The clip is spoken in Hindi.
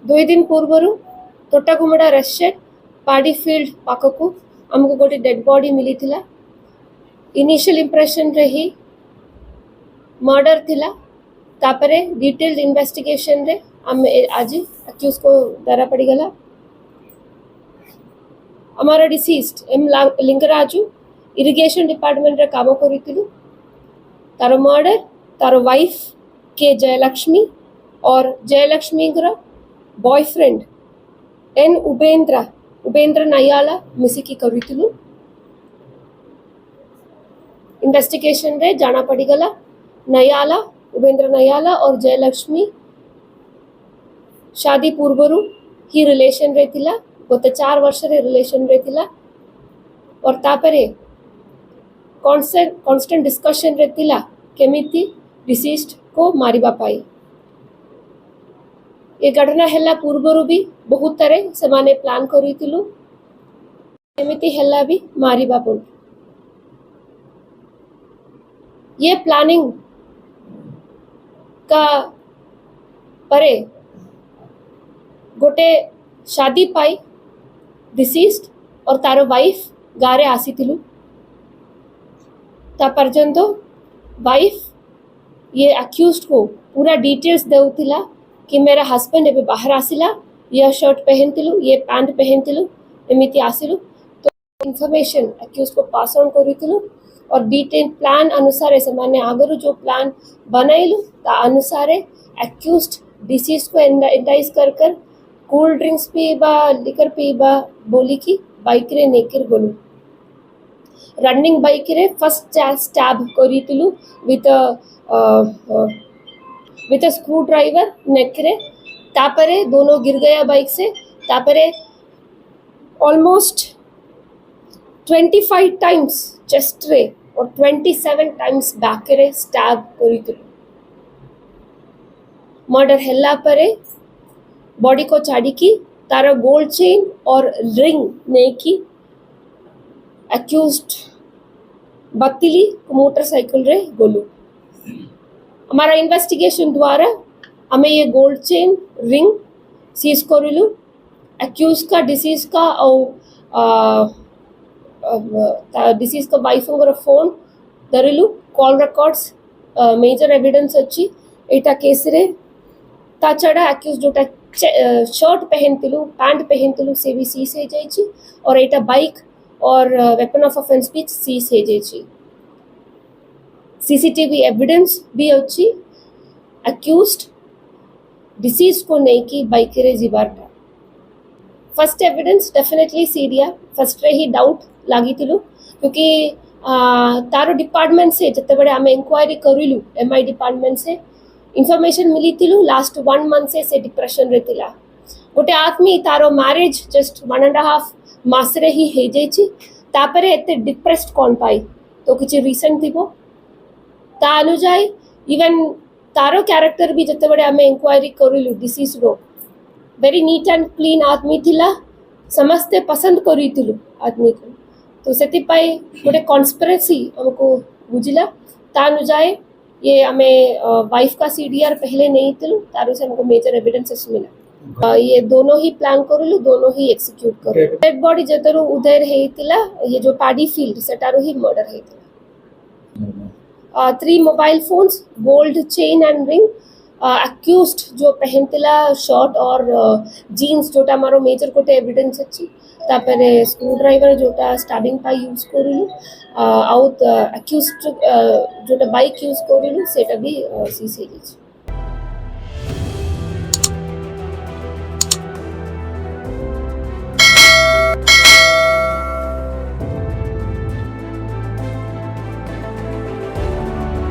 दुई दिन पूर्वर तोटागुमड़ा रेस्टेड पार्टी फील्ड पाखक आमको गोटे डेड बॉडी मिली थिला। इनिशियल इंप्रेशन रही मर्डर थिला। तापरे डिटेल्ड इन्वेस्टिगेशन रे आमे आज अक्यूज को धरा पड़ी गला। हमारा डिसीज्ड एम लिंगराजू इरिगेशन डिपार्टमेंट रे काम करितिलु। तारो मर्डर तारो वाइफ के जयलक्ष्मी और जयलक्ष्मी ग्र बॉयफ्रेंड एन उपेंद्र नयाला मिसिकी करितिलु। इन्वेस्टिगेशन रे जाना पड़ी गला उपेंद्र नयाला और जयलक्ष्मी शादी पूर्वरु ही रिलेशन रे थिला। गत 4 वर्ष रे रिलेशन रे थिला और तापरे कांस्टेंट डिस्कशन रे थिला केमिति डिसीज्ड को मारिबा पाई। ये घटना हेला पूर्वरु भी बहुत तरह से माने प्लान करितिलु केमिति हेला भी मारिबा पड़। ये प्लानिंग का परे गोटे शादी पाई डिसीज्ड और तारो वाइफ गारे आसीतिलु। ता पर्यंत वाइफ ये अक्यूज्ड को पूरा डिटेल्स देउतिला कि मेरा हस्बैंड एबे बाहर आसिला, ये शर्ट पहनतिलु, ये पैंट पहनतिलु, एमिति आसिलु। तो इन्फॉर्मेशन अक्यूज को पास ऑन करितिलु और डिटेल प्लान अनुसार से माने आगरु जो प्लान बनाइलु ता अनुसार अक्यूज्ड डिसीज को एंटाइज कर कूल ड्रिंक्स पीबा लिकर पीबा बोली की बाइक रे नेकर गलु। रनिंग बाइक रे फर्स्ट स्टैब करितिलु विथ अ स्क्रू ड्राइवर नेकरे। तापरे दोनों गिर गया बाइक से। तापरे ऑलमोस्ट 25 टाइम्स चेस्ट रे और 27 टाइम्स बैक रे स्टैब करितिलु। मर्डर हेला परे बॉडी को छाड़ी की तारा गोल्ड चेन और रिंग ने की अक्यूज्ड बत्तिली मोटरसाइकिल रे गोलू। हमारा इन्वेस्टिगेशन द्वारा हमें ये गोल्ड चेन रिंग सीज करिलु। अक्यूज का डिसीज का और डिसीज का वाइफ फोन धरिलु। कॉल रिकॉर्ड्स मेजर एविडेंस अच्छी एटा केस रे ता छड़ा अक्यूज जोटा शर्ट पहनतिलु पैंट पहनतिलु से भी सीज हो जाइछि और एटा बाइक और वेपन ऑफ ऑफेंस भी सीज हो जाइछि। सीसीटीवी एविडेंस भी अच्छी अक्यूज्ड डिसीज को नहीं की बाइक रे जिबारटा। फर्स्ट एविडेंस डेफिनेटली सीडिया फर्स्ट रे ही डाउट लागितिलु क्योंकि तारो डिपार्टमेंट से जते बड़े आमे इंक्वायरी करिलु एमआई डिपार्टमेंट से इन्फॉर्मेशन मिली थिलु लास्ट 1 मंथ से डिप्रेशन रे थिला। गोटे आदमी तारो मैरिज जस्ट 1.5 मास रे ही हे जाइछि तापरे एते डिप्रेस्ड कोन पाई तो किछ रीजन थिबो ता अनुजाई इवन तारो कैरेक्टर भी जते बड़े आमे इंक्वायरी करिलु डिसीज रो वेरी नीट एंड क्लीन आदमी थिला। समस्ते पसंद करितिलु आदमी को तो सेति पाई गोटे कॉन्स्पिरेसी हमको बुझिला। ता अनुजाई ये हमें वाइफ का सीडीआर पहले नहीं थिलु तारो से हमको मेजर एविडेंसेस मिला। ये दोनों ही प्लान करिलु दोनों ही एक्सिक्यूट करिलु। डेड बॉडी जतरो उधर हेतिला ये जो पार्टी फील्ड सेटारो ही मर्डर हेतिला। 3 mobile phones gold chain and ring accused जो पहनतिला शर्ट और जीन्स जोटा मारो मेजर कोटे एविडेंस अच्छी। तापरे स्क्रू ड्राइवर जोटा स्टैबिंग पा यूज करिलु आउट अक्यूज्ड जोटा बाइक यूज करिलु सेटा भी सीज हे जाइछि।